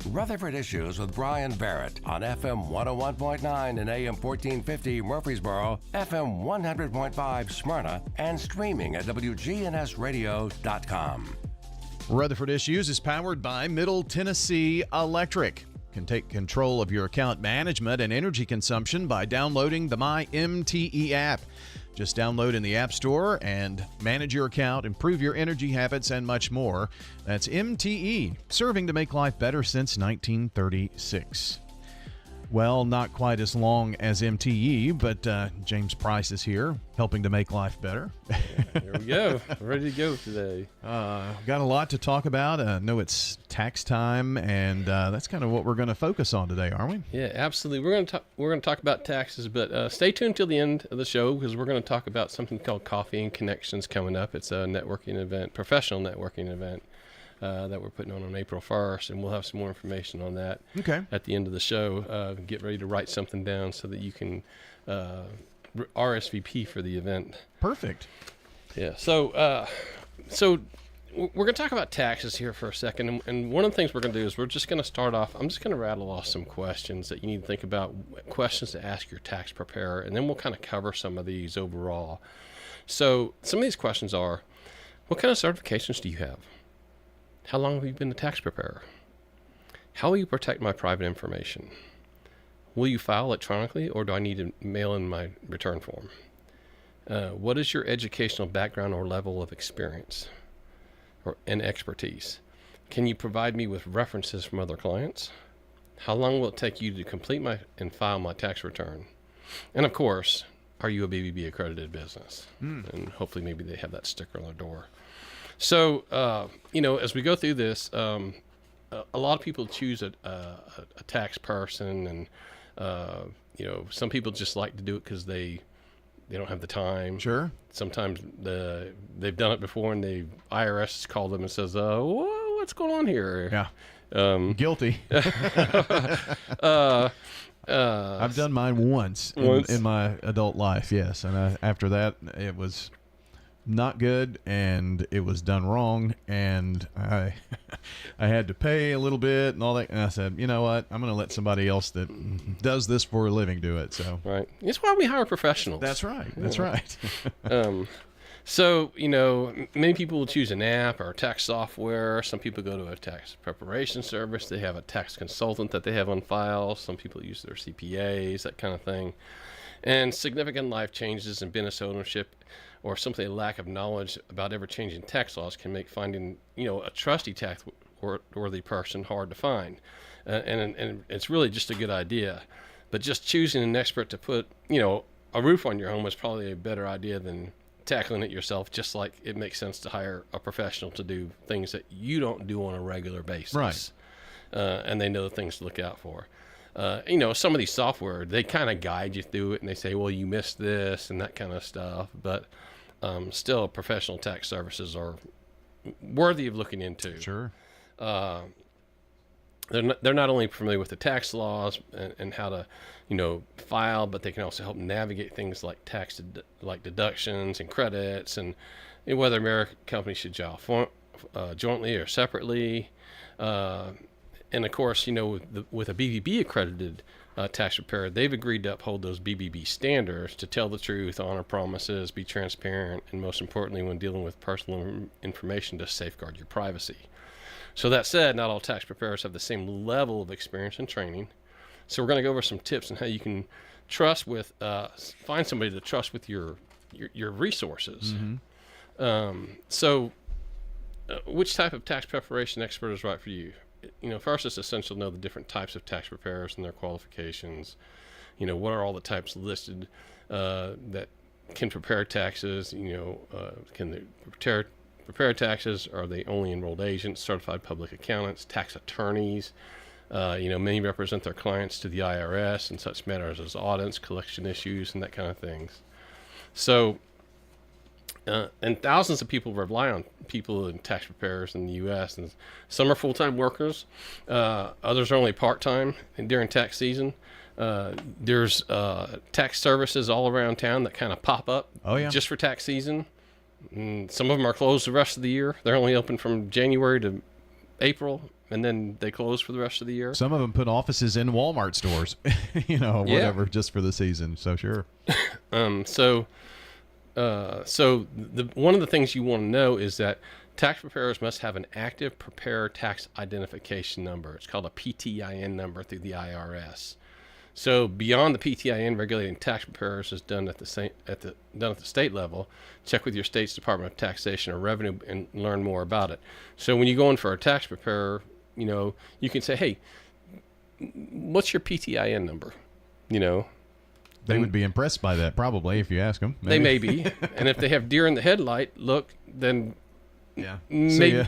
Rutherford Issues with Brian Barrett on FM 101.9 and AM 1450 Murfreesboro, FM 100.5 Smyrna, and streaming at WGNSradio.com. Rutherford Issues is powered by Middle Tennessee Electric. Can take control of your account management and energy consumption by downloading the MyMTE app. Just download in the App Store and manage your account, improve your energy habits, and much more. That's MTE, serving to make life better since 1936. Well, not quite as long as MTE, but James Price is here, helping to make life better. Here we go. Ready to go today. Got a lot to talk about. I know it's tax time, and that's kind of what we're going to focus on today, aren't we? Yeah, absolutely. We're going to talk about taxes, but stay tuned till the end of the show because we're going to talk about something called Coffee and Connections coming up. It's a networking event, professional networking event. That we're putting on April 1st, and we'll have some more information on that at the end of the show. Get ready to write something down so that you can RSVP for the event. Perfect. Yeah. So we're going to talk about taxes here for a second, and one of the things we're going to do is we're just going to start off. I'm just going to rattle off some questions that you need to think about, questions to ask your tax preparer, and then we'll kind of cover some of these overall. So some of these questions are, what kind of certifications do you have? How long have you been a tax preparer? How will you protect my private information? Will you file electronically, or do I need to mail in my return form? What is your educational background or level of experience and expertise? Can you provide me with references from other clients? How long will it take you to complete and file my tax return? And of course, are you a BBB accredited business? And hopefully maybe they have that sticker on their door. So, as we go through this, a lot of people choose a tax person, and, some people just like to do it because they don't have the time. Sure. Sometimes they've done it before, and the IRS calls them and says, what's going on here? Yeah. Guilty. I've done mine once in my adult life, yes. And after that, it was not good, and it was done wrong, and I had to pay a little bit and all that, and I said, you know what, I'm going to let somebody else that does this for a living do it. So right, that's why we hire professionals. That's right. That's right. So many people will choose an app or tax software. Some people go to a tax preparation service. They have a tax consultant that they have on file. Some people use their CPAs, that kind of thing. And significant life changes in business ownership, or simply a lack of knowledge about ever-changing tax laws, can make finding, a trusty tax-worthy person hard to find. And it's really just a good idea. But just choosing an expert to put, a roof on your home is probably a better idea than tackling it yourself, just like it makes sense to hire a professional to do things that you don't do on a regular basis. Right. And they know the things to look out for. Some of these software, they kind of guide you through it, and they say, well, you missed this and that kind of stuff. But still, professional tax services are worthy of looking into. Sure. They're not only familiar with the tax laws and how to, file, but they can also help navigate things like like deductions and credits, and whether American companies should file jointly or separately. And of course, with a BBB accredited tax preparer, they've agreed to uphold those BBB standards to tell the truth, honor promises, be transparent, and most importantly, when dealing with personal information, to safeguard your privacy. So that said, not all tax preparers have the same level of experience and training. So we're going to go over some tips on how you can find somebody to trust with your resources. Mm-hmm. Which type of tax preparation expert is right for you? First, it's essential to know the different types of tax preparers and their qualifications. What are all the types listed that can prepare taxes? Can they prepare taxes? Are they only enrolled agents, certified public accountants, tax attorneys? Many represent their clients to the IRS in such matters as audits, collection issues, and that kind of things. So, and thousands of people rely on people and tax preparers in the U.S. And some are full-time workers. Others are only part-time during tax season. There's tax services all around town that kind of pop up just for tax season. And some of them are closed the rest of the year. They're only open from January to April, and then they close for the rest of the year. Some of them put offices in Walmart stores, whatever, just for the season. So sure. So one of the things you want to know is that tax preparers must have an active preparer tax identification number. It's called a PTIN number through the IRS. So beyond the PTIN, regulating tax preparers is done at the state level. Check with your state's Department of Taxation or Revenue and learn more about it. So when you go in for a tax preparer, you can say, hey, what's your PTIN number? They would be impressed by that, probably, if you ask them. Maybe. They may be. And if they have deer in the headlight look, then maybe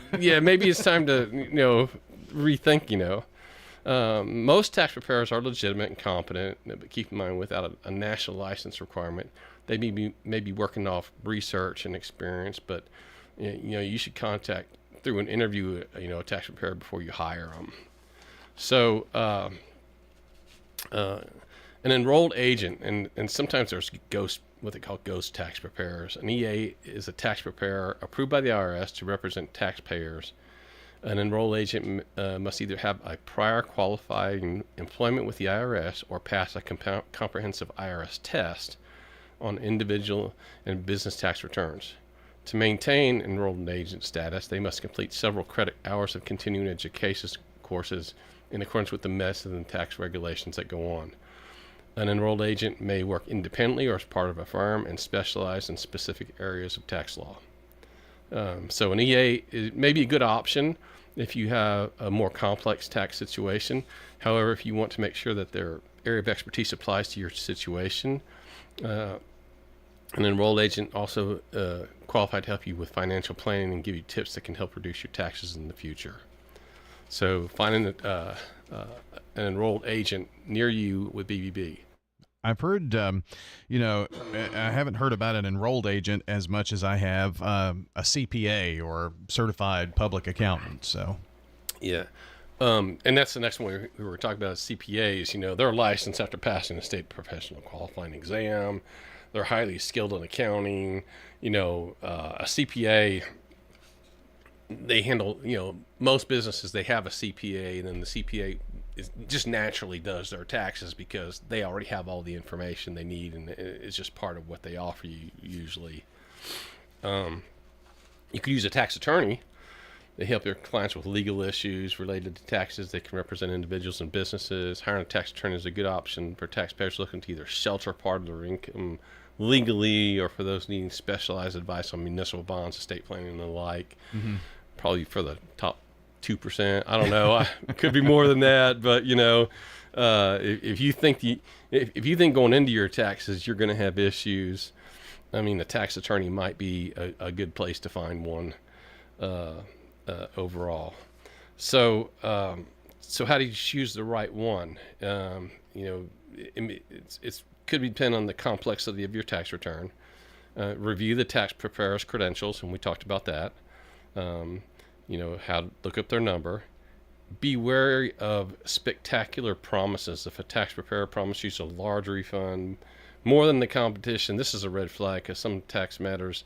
it's time to, rethink, most tax preparers are legitimate and competent, but keep in mind, without a national license requirement, they may be working off research and experience, but, you should contact through an interview, a tax preparer before you hire them. So, an enrolled agent, and sometimes there's what they call ghost tax preparers. An EA is a tax preparer approved by the IRS to represent taxpayers. An enrolled agent must either have a prior qualifying employment with the IRS or pass a comprehensive IRS test on individual and business tax returns. To maintain enrolled agent status, they must complete several credit hours of continuing education courses in accordance with the method and tax regulations that go on. An enrolled agent may work independently or as part of a firm and specialize in specific areas of tax law. So an EA may be a good option if you have a more complex tax situation. However, if you want to make sure that their area of expertise applies to your situation, an enrolled agent also qualified to help you with financial planning and give you tips that can help reduce your taxes in the future. So finding an enrolled agent near you with BBB. I've heard, I haven't heard about an enrolled agent as much as I have a CPA or certified public accountant. So, yeah. And that's the next one we were talking about, CPAs. They're licensed after passing a state professional qualifying exam. They're highly skilled in accounting. A CPA, they handle, most businesses, they have a CPA, and then the CPA just naturally does their taxes because they already have all the information they need, and it's just part of what they offer you usually. You could use a tax attorney. They help your clients with legal issues related to taxes. They can represent individuals and businesses. Hiring a tax attorney is a good option for taxpayers looking to either shelter part of their income legally, or for those needing specialized advice on municipal bonds, estate planning, and the like. Mm-hmm. Probably for the top 2%. I don't know. It could be more than that, but if you think going into your taxes you're going to have issues, the tax attorney might be a good place to find one overall. So how do you choose the right one? It could depend on the complexity of your tax return. Review the tax preparer's credentials, and we talked about that. How to look up their number. Be wary of spectacular promises. If a tax preparer promises you a large refund, more than the competition, this is a red flag, because some tax matters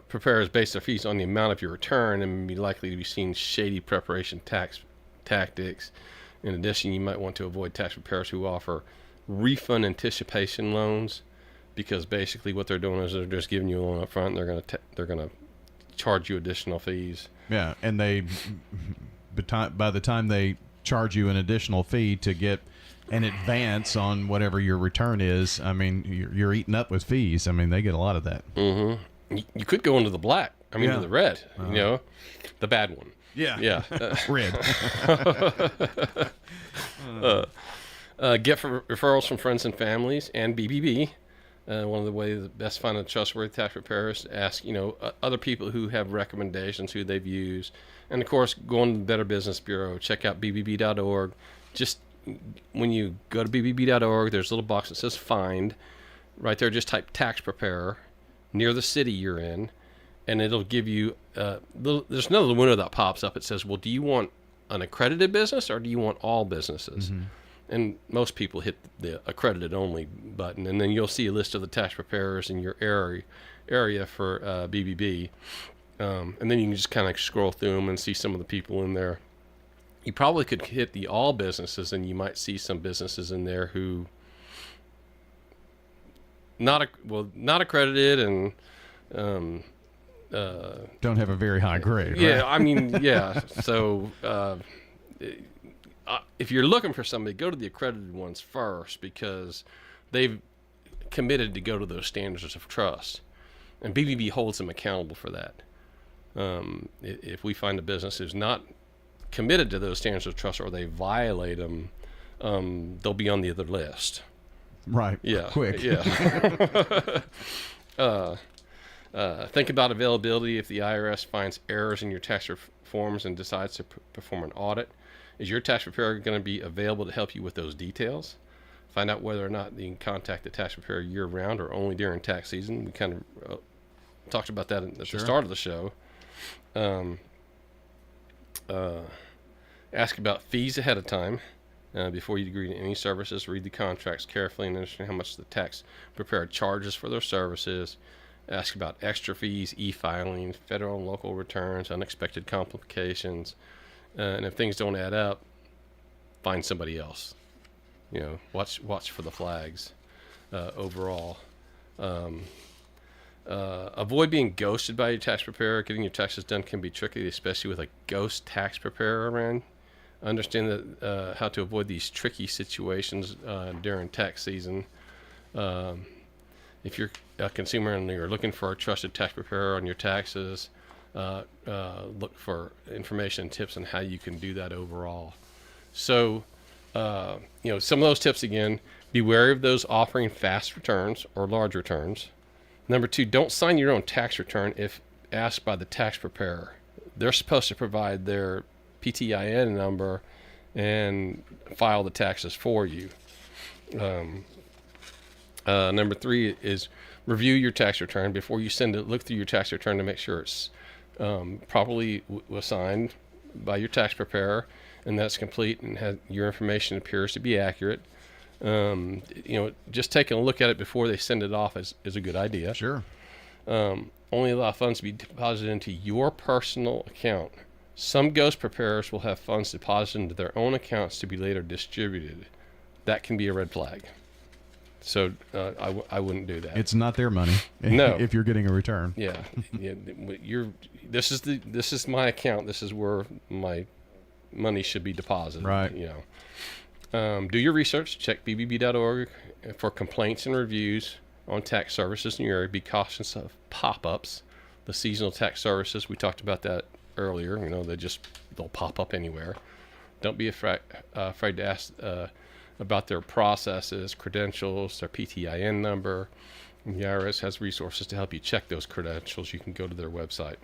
preparers base their fees on the amount of your return and be likely to be seen shady preparation tax tactics. In addition, you might want to avoid tax preparers who offer refund anticipation loans, because basically what they're doing is they're just giving you a loan up front, and they're gonna charge you additional fees. Yeah, and by the time they charge you an additional fee to get an advance on whatever your return is, you're eating up with fees. They get a lot of that. Mm-hmm. You could go into the black. To the red. The bad one. Yeah. Red. Get referrals from friends and families and BBB. One of the ways best to find a trustworthy tax preparer is to ask, other people who have recommendations, who they've used. And of course, go on to the Better Business Bureau, check out bbb.org. Just when you go to bbb.org, there's a little box that says find. Right there, just type tax preparer near the city you're in, and it'll give you, there's another window that pops up. It says, well, do you want an accredited business or do you want all businesses? Mm-hmm. and most people hit the accredited only button, and then you'll see a list of the tax preparers in your area for BBB, and then you can just kind of scroll through them and see some of the people in there. You probably could hit the all businesses, and you might see some businesses in there who not accredited and don't have a very high grade. yeah, right? I mean, yeah. So if you're looking for somebody, go to the accredited ones first, because they've committed to go to those standards of trust, and BBB holds them accountable for that. If we find a business who's not committed to those standards of trust, or they violate them, they'll be on the other list. Right. Yeah. Quick. Yeah. Think about availability. If the IRS finds errors in your tax forms and decides to perform an audit, is your tax preparer going to be available to help you with those details? Find out whether or not you can contact the tax preparer year-round or only during tax season. We kind of talked about that at the start of the show. Ask about fees ahead of time. Before you agree to any services, read the contracts carefully and understand how much the tax preparer charges for their services. Ask about extra fees, e-filing, federal and local returns, unexpected complications. And if things don't add up, find somebody else. Watch for the flags overall. Avoid being ghosted by your tax preparer. Getting your taxes done can be tricky, especially with a ghost tax preparer around. Understand that how to avoid these tricky situations during tax season. If you're a consumer and you're looking for a trusted tax preparer on your taxes, look for information and tips on how you can do that overall. So, some of those tips again: be wary of those offering fast returns or large returns. Number 2, don't sign your own tax return if asked by the tax preparer. They're supposed to provide their PTIN number and file the taxes for you. Number 3 is review your tax return before you send it. Look through your tax return to make sure it's properly was signed by your tax preparer and that's complete and your information appears to be accurate. Just taking a look at it before they send it off is a good idea. Sure. Only allow funds to be deposited into your personal account. Some ghost preparers will have funds deposited into their own accounts to be later distributed. That can be a red flag. So I wouldn't do that. It's not their money. No. If you're getting a return. Yeah. This is my account. This is where my money should be deposited. Right. Do your research. Check bbb.org for complaints and reviews on tax services in your area. Be cautious of pop-ups. The seasonal tax services, we talked about that earlier. They'll pop up anywhere. Don't be afraid to ask about their processes, credentials, their PTIN number. And the IRS has resources to help you check those credentials. You can go to their website.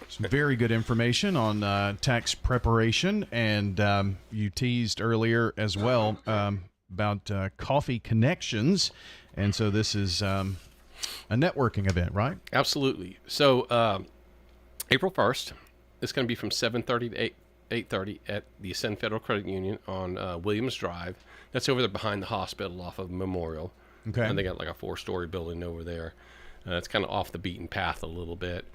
Some very good information on tax preparation, and you teased earlier as well about Coffee Connections, and so this is a networking event, right? Absolutely. So April 1st, it's going to be from 7:30 to 8:30 at the Ascend Federal Credit Union on Williams Drive. That's over there behind the hospital off of Memorial. Okay. And they got like a 4-story building over there. It's kind of off the beaten path a little bit.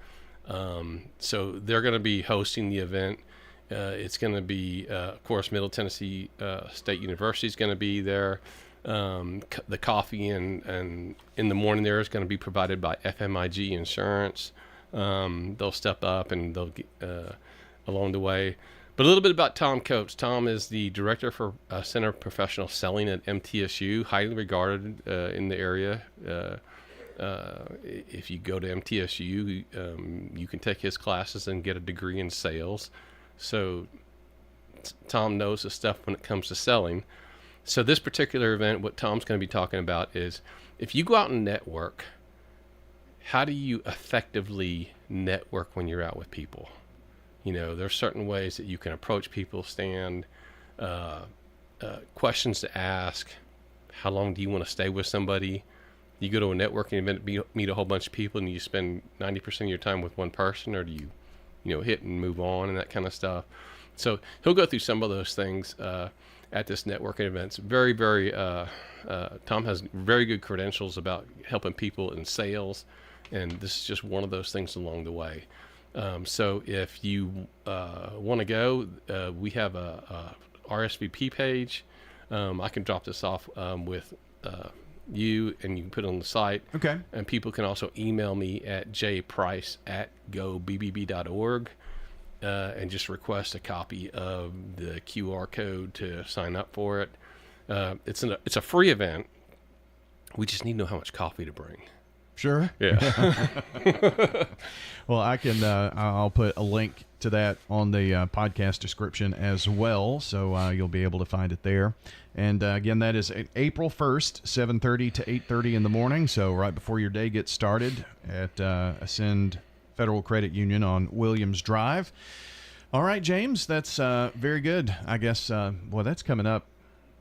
So they're going to be hosting the event. It's going to be, of course, Middle Tennessee State University is going to be there. The coffee and in the morning there is going to be provided by FMIG Insurance. They'll step up and they'll get along the way. But a little bit about Tom Coates. Tom is the director for Center of Professional Selling at MTSU, highly regarded in the area. If you go to MTSU, you can take his classes and get a degree in sales. So Tom knows the stuff when it comes to selling. So this particular event, what Tom's going to be talking about is if you go out and network, how do you effectively network when you're out with people? There's certain ways that you can approach people, questions to ask. How long do you want to stay with somebody? You go to a networking event, meet a whole bunch of people, and you spend 90% of your time with one person, or do you hit and move on and that kind of stuff? So he'll go through some of those things. at this networking event. It's very, very, Tom has very good credentials about helping people in sales, and this is just one of those things along the way. So if you want to go, we have a RSVP page. I can drop this off with you, and you can put it on the site. Okay. And people can also email me at jprice@gobbb.org and just request a copy of the QR code to sign up for it. It's a free event. We just need to know how much coffee to bring. Sure. Yeah. Well, I'll put a link to that on the podcast description as well, so you'll be able to find it there. And again, that is April 1st, 7:30 to 8:30 in the morning, so right before your day gets started at Ascend Federal Credit Union on Williams Drive. All right, James, that's very good. I guess, that's coming up.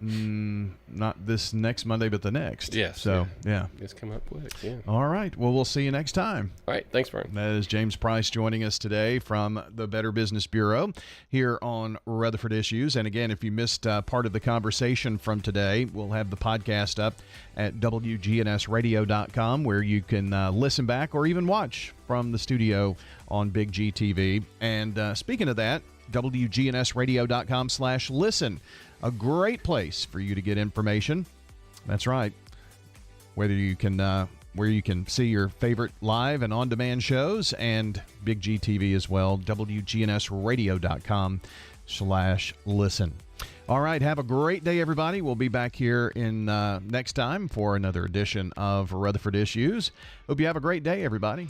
Not this next Monday, but the next. Yes. So, yeah. It's come up quick, yeah. All right. Well, we'll see you next time. All right. Thanks, Brian. That is James Price joining us today from the Better Business Bureau here on Rutherford Issues. And again, if you missed part of the conversation from today, we'll have the podcast up at WGNSradio.com, where you can listen back or even watch from the studio on Big G TV. And speaking of that, WGNSradio.com/listen. A great place for you to get information. That's right. Whether you can, where you can see your favorite live and on-demand shows, and Big G TV as well. WGNSradio.com/listen. All right. Have a great day, everybody. We'll be back here in next time for another edition of Rutherford Issues. Hope you have a great day, everybody.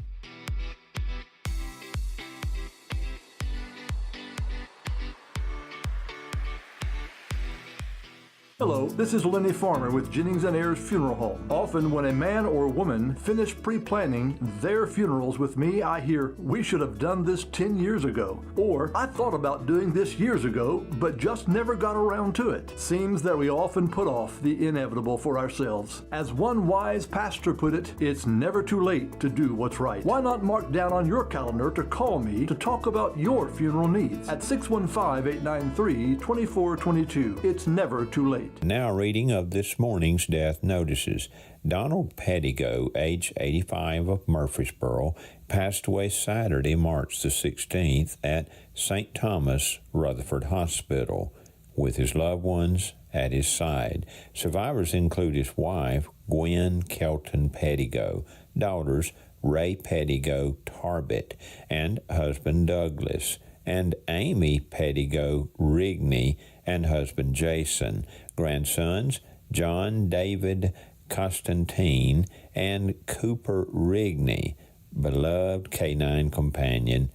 Hello, this is Lenny Farmer with Jennings & Ayers Funeral Home. Often when a man or woman finish pre-planning their funerals with me, I hear, "We should have done this 10 years ago." Or, "I thought about doing this years ago, but just never got around to it." Seems that we often put off the inevitable for ourselves. As one wise pastor put it, it's never too late to do what's right. Why not mark down on your calendar to call me to talk about your funeral needs at 615-893-2422. It's never too late. Now reading of this morning's death notices. Donald Pettigo, age 85, of Murfreesboro, passed away Saturday, March the 16th at St. Thomas Rutherford Hospital with his loved ones at his side. Survivors include his wife, Gwen Kelton Pettigo, daughters Ray Pettigo Tarbett, and husband Douglas, and Amy Pettigo Rigney and husband Jason, grandsons John David Constantine and Cooper Rigney, beloved canine companion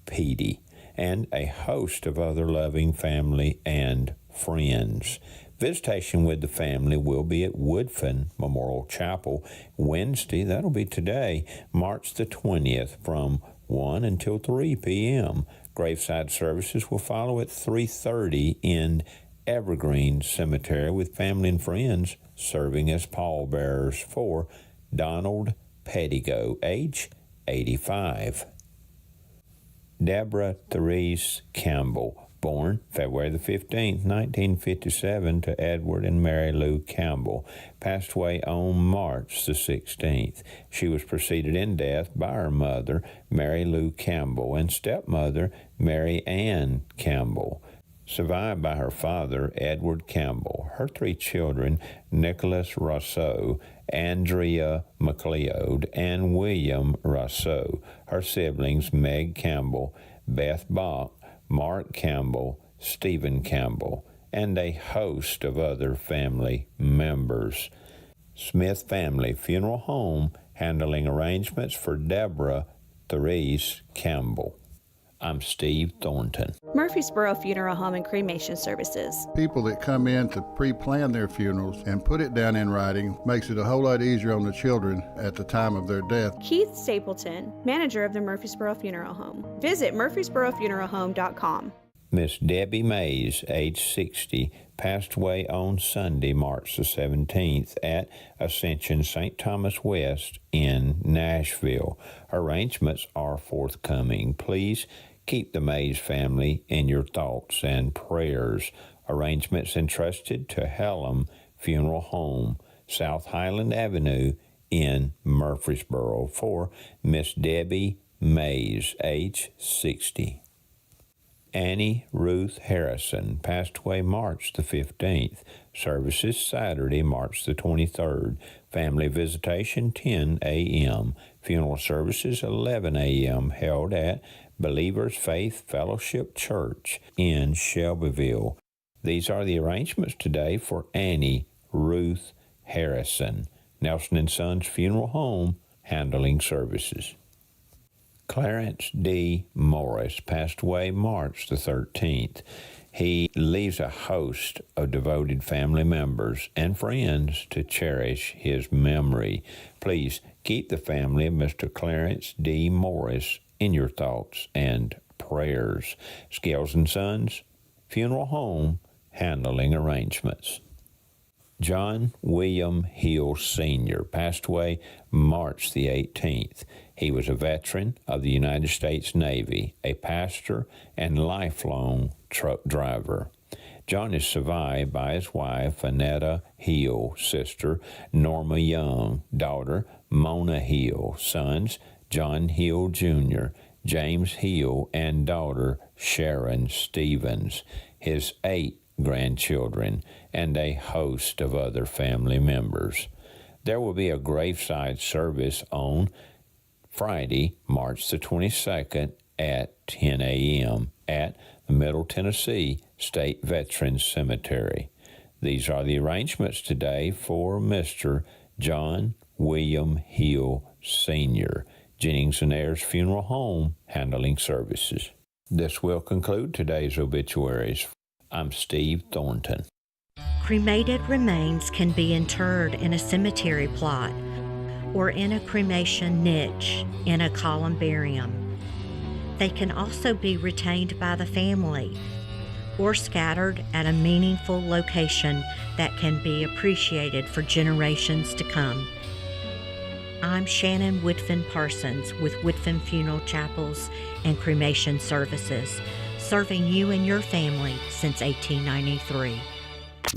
Petey, and a host of other loving family and friends. Visitation with the family will be at Woodfin Memorial Chapel Wednesday, that'll be today, March the 20th, from 1 until 3 p.m. Graveside services will follow at 3:30 in Evergreen Cemetery, with family and friends serving as pallbearers for Donald Pettigo, age 85. Deborah Therese Campbell, born February the 15th, 1957, to Edward and Mary Lou Campbell, passed away on March the 16th. She was preceded in death by her mother, Mary Lou Campbell, and stepmother, Mary Ann Campbell. Survived by her father, Edward Campbell, her 3 children, Nicholas Rousseau, Andrea McLeod, and William Rousseau, her siblings, Meg Campbell, Beth Bach, Mark Campbell, Stephen Campbell, and a host of other family members. Smith Family Funeral Home, handling arrangements for Deborah Therese Campbell. I'm Steve Thornton. Murfreesboro Funeral Home and Cremation Services. People that come in to pre-plan their funerals and put it down in writing makes it a whole lot easier on the children at the time of their death. Keith Stapleton, manager of the Murfreesboro Funeral Home. Visit murfreesborofuneralhome.com. Miss Debbie Mays, age 60, passed away on Sunday, March the 17th at Ascension St. Thomas West in Nashville. Arrangements are forthcoming. Please keep the Mays family in your thoughts and prayers. Arrangements entrusted to Hellam Funeral Home, South Highland Avenue in Murfreesboro, for Miss Debbie Mays, age 60. Annie Ruth Harrison passed away March the 15th. Services Saturday, March the 23rd. Family visitation 10 a.m. Funeral services 11 a.m. held at Believers Faith Fellowship Church in Shelbyville. These are the arrangements today for Annie Ruth Harrison. Nelson & Sons Funeral Home handling services. Clarence D. Morris passed away March the 13th. He leaves a host of devoted family members and friends to cherish his memory. Please keep the family of Mr. Clarence D. Morris in your thoughts and prayers. Scales & Sons Funeral Home handling arrangements. John William Hill Sr. passed away March the 18th. He was a veteran of the United States Navy, a pastor, and lifelong truck driver. John is survived by his wife, Annetta Hill, sister, Norma Young, daughter, Mona Hill, sons, John Hill Jr., James Hill, and daughter, Sharon Stevens, his 8 grandchildren, and a host of other family members. There will be a graveside service on Friday, March the 22nd at 10 a.m. at the Middle Tennessee State Veterans Cemetery. These are the arrangements today for Mr. John William Hill Sr., Jennings & Ayers Funeral Home handling services. This will conclude today's obituaries. I'm Steve Thornton. Cremated remains can be interred in a cemetery plot or in a cremation niche in a columbarium. They can also be retained by the family or scattered at a meaningful location that can be appreciated for generations to come. I'm Shannon Woodfin Parsons with Woodfin Funeral Chapels and Cremation Services, serving you and your family since 1893.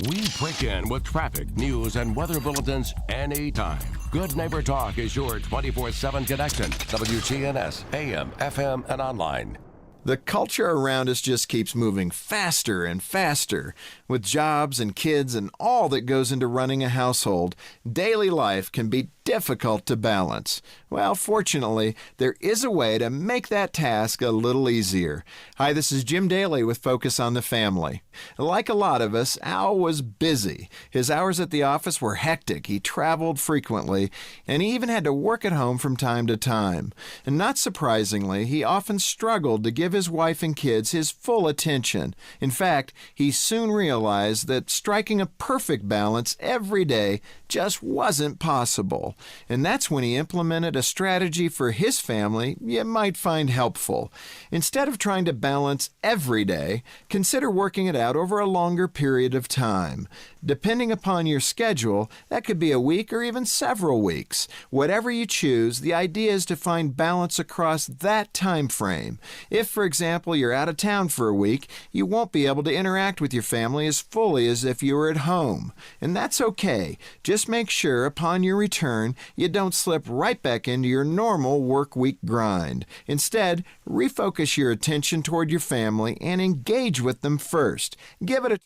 We prick in with traffic, news, and weather bulletins anytime. Good Neighbor Talk is your 24/7 connection. WGNS, AM, FM, and online. The culture around us just keeps moving faster and faster. With jobs and kids and all that goes into running a household, daily life can be difficult to balance. Well, fortunately, there is a way to make that task a little easier. Hi, this is Jim Daly with Focus on the Family. Like a lot of us, Al was busy. His hours at the office were hectic. He traveled frequently, and he even had to work at home from time to time. And not surprisingly, he often struggled to give his wife and kids his full attention. In fact, he soon realized that striking a perfect balance every day just wasn't possible. And that's when he implemented a strategy for his family you might find helpful. Instead of trying to balance every day, consider working it out over a longer period of time. Depending upon your schedule, that could be a week or even several weeks. Whatever you choose, the idea is to find balance across that time frame. If, for example, you're out of town for a week, you won't be able to interact with your family as fully as if you were at home. And that's okay. Just make sure upon your return, you don't slip right back into your normal work week grind. Instead, refocus your attention toward your family and engage with them first. Give it a